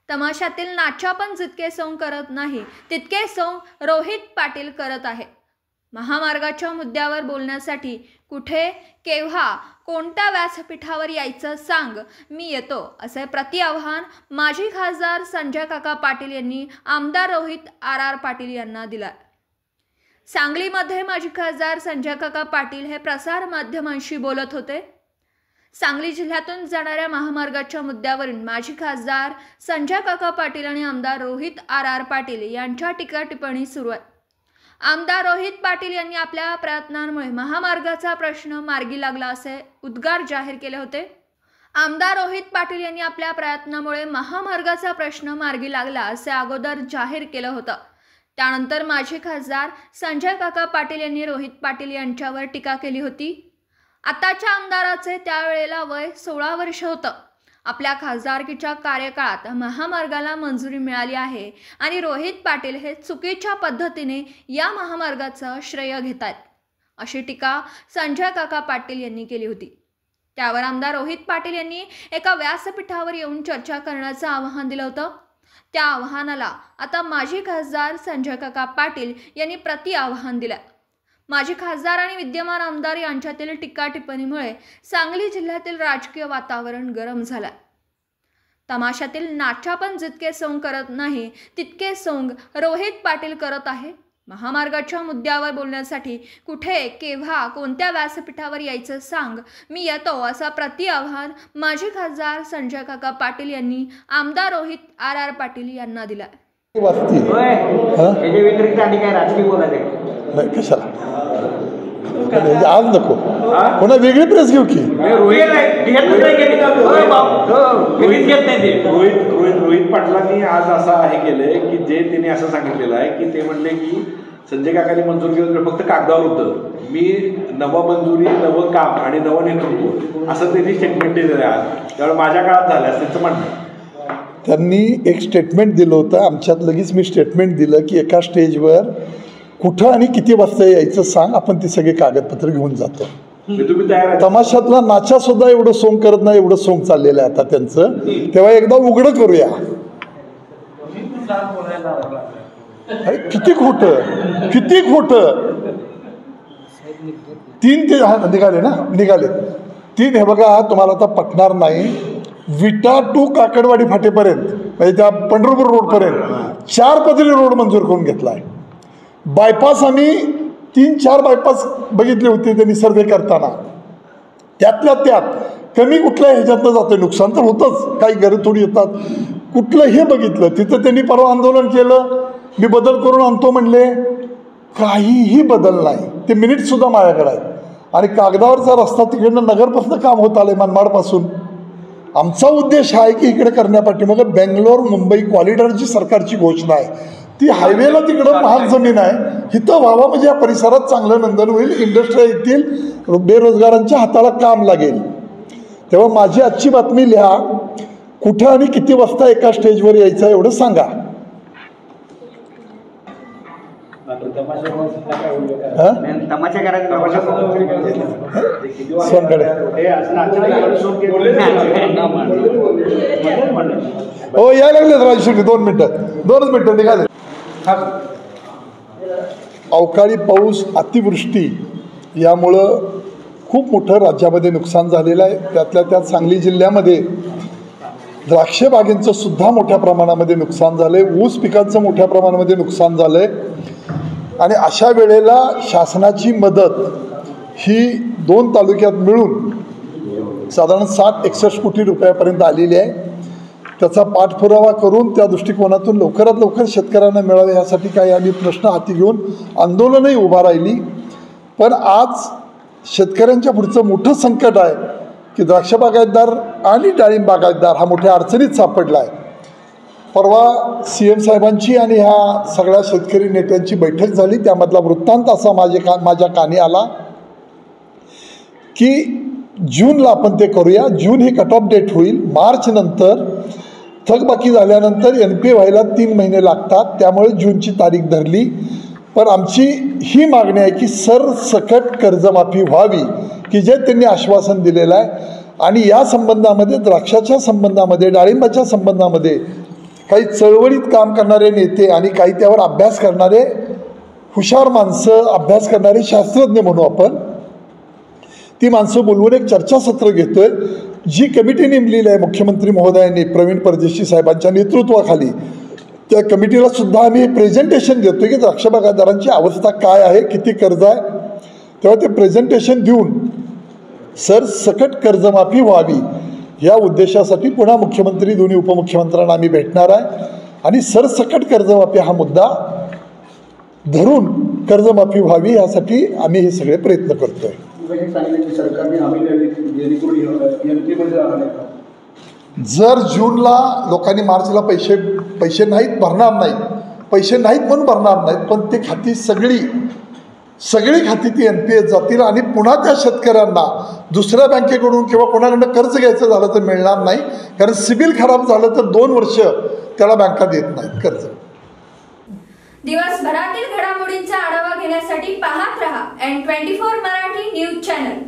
तमाशातील नाचा पण जितके सोंग करत नाही तितके सोंग रोहित पाटील करत आहे। महामार्गाच्या मुद्द्यावर बोलण्यासाठी कुठे केव्हा कोणत्या व्यासपीठावर यायचं सांग मी येतो असे प्रतिआव्हान माजी खासदार संजय काका पाटील यांनी आमदार रोहित आर पाटील यांना दिलं। सांगलीमध्ये माजी खासदार संजय काका पाटील हे प्रसार माध्यमांशी बोलत होते। सांगली जिल्ह्यातून जाणाऱ्या महामार्गाच्या मुद्द्यावरून माजी खासदार संजय काका पाटील आणि आमदार रोहित आर पाटील यांच्या टीका टिप्पणी सुरू आहे। आमदार रोहित पाटील यांनी आपल्या प्रयत्नांमुळे महामार्गाचा प्रश्न मार्गी लागला असे उद्गार जाहीर केले होते। आमदार रोहित पाटील यांनी आपल्या प्रयत्नामुळे महामार्गाचा प्रश्न मार्गी लागला असे अगोदर जाहीर केलं होतं। त्यानंतर माजी खासदार संजय काका पाटील यांनी रोहित पाटील यांच्यावर टीका केली होती। आताच्या आमदाराचे त्यावेळेला वय 16 वर्ष होतं। आपल्या खासदारकीच्या कार्यकाळात महामार्गाला मंजुरी मिळाली आहे आणि रोहित पाटील हे चुकीच्या पद्धतीने या महामार्गाचं श्रेय घेत आहेत अशी टीका संजय काका पाटील यांनी केली होती। त्यावर आमदार रोहित पाटील यांनी एका व्यासपीठावर येऊन चर्चा करण्याचं आवाहन दिलं होतं। त्या आवाहनाला आता माजी खासदार संजय काका पाटील यांनी प्रतिआव्हान दिलं। माजी खासदार आणि विद्यमान आमदार यांच्यातील टीका टिप्पणीमुळे सांगली जिल्ह्यातील राजकीय वातावरण गरम झालं। तमाशातील नाचा पण जितके सोंग करत नाही तितके सोंग रोहित पाटील करत आहे। महामार्गाच्या मुद्द्यावर बोलण्यासाठी कुठे केव्हा कोणत्या व्यासपीठावर यायचं सांग मी येतो असं प्रतिआव्हान माजी खासदार संजय काका पाटील यांनी आमदार रोहित आर पाटील यांना दिलं। व्यतिरिक्त आणि काय राजकीय बोलायचं नाही कशाला आज नको कोणा वेगळी प्रेस घेऊ की रोहित पाटलांनी आज असं हे केलंय की जे त्यांनी असं सांगितलेलं आहे की ते म्हणले की संजय काकांनी मंजूर केलं फक्त कागदावर होतं, मी नवमंजुरी नवं काम आणि नवं नेतृत्व असं त्यांनी स्टेटमेंट दिलेलं आहे आज। त्यामुळे माझ्या काळात झालं असं त्यांचं म्हणणं। त्यांनी एक स्टेटमेंट दिलं होतं, आमच्यात लगेच मी स्टेटमेंट दिलं की एका स्टेजवर कुठं आणि किती वाजता यायचं सांग, आपण ती सगळे कागदपत्र घेऊन जातो। तमाशातला नाचा सुद्धा एवढं सोंग करत नाही, एवढं सोंग चाललेलं आहे आता त्यांचं, तेव्हा एकदा उघडं करूया। अरे किती खोटं किती खोटं 3 ते निघाले ना निघाले 3 हे बघा तुम्हाला आता पटणार नाही, विटा टू काकडवाडी फाटेपर्यंत म्हणजे त्या पंढरपूर रोडपर्यंत 4 पदरी रोड मंजूर करून घेतला आहे। बायपास आम्ही 3-4 बायपास बघितले होते त्यांनी सर्वे करताना, त्यातल्या त्यात कमी कुठल्या ह्याच्यातनं जातं, नुकसान तर होतंच, काही घरं थोडी येतात, कुठलं हे बघितलं तिथं त्यांनी परवा आंदोलन केलं, मी बदल करून आणतो म्हणले, काहीही बदल नाही। ते मिनिटसुद्धा माझ्याकडे आहेत आणि कागदावरचा रस्ता तिकडनं नगरपासून काम होत आलं आहे मनमाडपासून। आमचा उद्देश आहे की इकडे करण्यापाठी मग बेंगलोर मुंबई कॉरिडॉरची सरकारची घोषणा आहे, ती हायवेला तिकडं महाग जमीन आहे, इथं व्हावा म्हणजे या परिसरात चांगलं नंदन होईल, इंडस्ट्री येतील, बेरोजगारांच्या हाताला काम लागेल। तेव्हा माझी आजची बातमी लिहा, कुठं आणि किती वाजता एका स्टेजवर यायचं एवढं सांगा। हो यायला लागले राजशेट्टी 2 मिनिटं निघाले। अवकाळी पाऊस अतिवृष्टी यामुळं खूप मोठं राज्यामध्ये नुकसान झालेलं आहे। त्यातल्या त्यात सांगली जिल्ह्यामध्ये द्राक्ष बागेंचं सुद्धा मोठ्या प्रमाणामध्ये नुकसान झालं आहे, ऊस पिकांचं मोठ्या प्रमाणामध्ये नुकसान झालं आहे आणि अशा वेळेला शासनाची मदत ही 2 तालुक्यात मिळून साधारण 60-61 कोटी रुपयापर्यंत आलेली आहे। त्याचा पाठपुरावा करून त्या दृष्टिकोनातून लवकरात लवकर शेतकऱ्यांना मिळावे यासाठी काही आम्ही प्रश्न हाती घेऊन आंदोलनही उभा राहिली। पण आज शेतकऱ्यांच्या पुढचं मोठं संकट आहे की द्राक्ष बागायतदार आणि डाळिंब बागायतदार हा मोठ्या अडचणीत सापडला आहे। परवा CM साहेबांची आणि ह्या सगळ्या शेतकरी नेत्यांची बैठक झाली, त्यामधला वृत्तांत असा माझ्या कानी आला की जूनला आपण ते करूया, जून ही कट ऑफ डेट होईल, मार्च नंतर थकबाकी झाल्यानंतर NPA व्हायला 3 महिने लागतात, त्यामुळे जूनची तारीख धरली। पण आमची ही मागणी आहे की सरसकट कर्जमाफी व्हावी की जे त्यांनी आश्वासन दिलेलं आहे आणि या संबंधामध्ये द्राक्षाच्या संबंधामध्ये डाळिंबाच्या संबंधामध्ये काही चळवळीत काम करणारे नेते आणि काही त्यावर अभ्यास करणारे हुशार माणसं, अभ्यास करणारे शास्त्रज्ञ म्हणू आपण, ती माणसं बोलवून एक चर्चासत्र घेतोय. जी कमिटी नेमलेली आहे मुख्यमंत्री महोदयांनी प्रवीण परदेशी साहेबांच्या नेतृत्वाखाली, त्या कमिटीला सुद्धा आम्ही प्रेझेंटेशन देतो की द्राक्ष बागायतदारांची अवस्था काय आहे, किती कर्ज आहे. तेव्हा ते प्रेझेंटेशन देऊन सरसकट कर्जमाफी व्हावी या उद्देशासाठी पुन्हा मुख्यमंत्री, दोन्ही उपमुख्यमंत्र्यांना आम्ही भेटणार आहे आणि सरसकट कर्जमाफी हा मुद्दा धरून कर्जमाफी व्हावी यासाठी आम्ही हे सगळे प्रयत्न करतोय. सरकारने हमी द्यावी जेणेकरून यंत्रीमध्ये जाणार नाही. जर जूनला लोकांनी मार्चला पैसे नाहीत भरणार नाहीत, पैसे नाहीत म्हणून भरणार नाहीत, पण ती खाती सगळी खाती ती NPS जातील आणि पुन्हा त्या शेतकऱ्यांना दुसऱ्या बँकेकडून किंवा कोणाकडून कर्ज घ्यायचं झालं तर मिळणार नाही. कारण सिबिल खराब झालं तर 2 वर्ष त्याला बँका देत नाहीत कर्ज. दिवसभरातील घडामोडींचा आढावा घेण्यासाठी पाहत रहा N24 मराठी न्यूज चॅनल.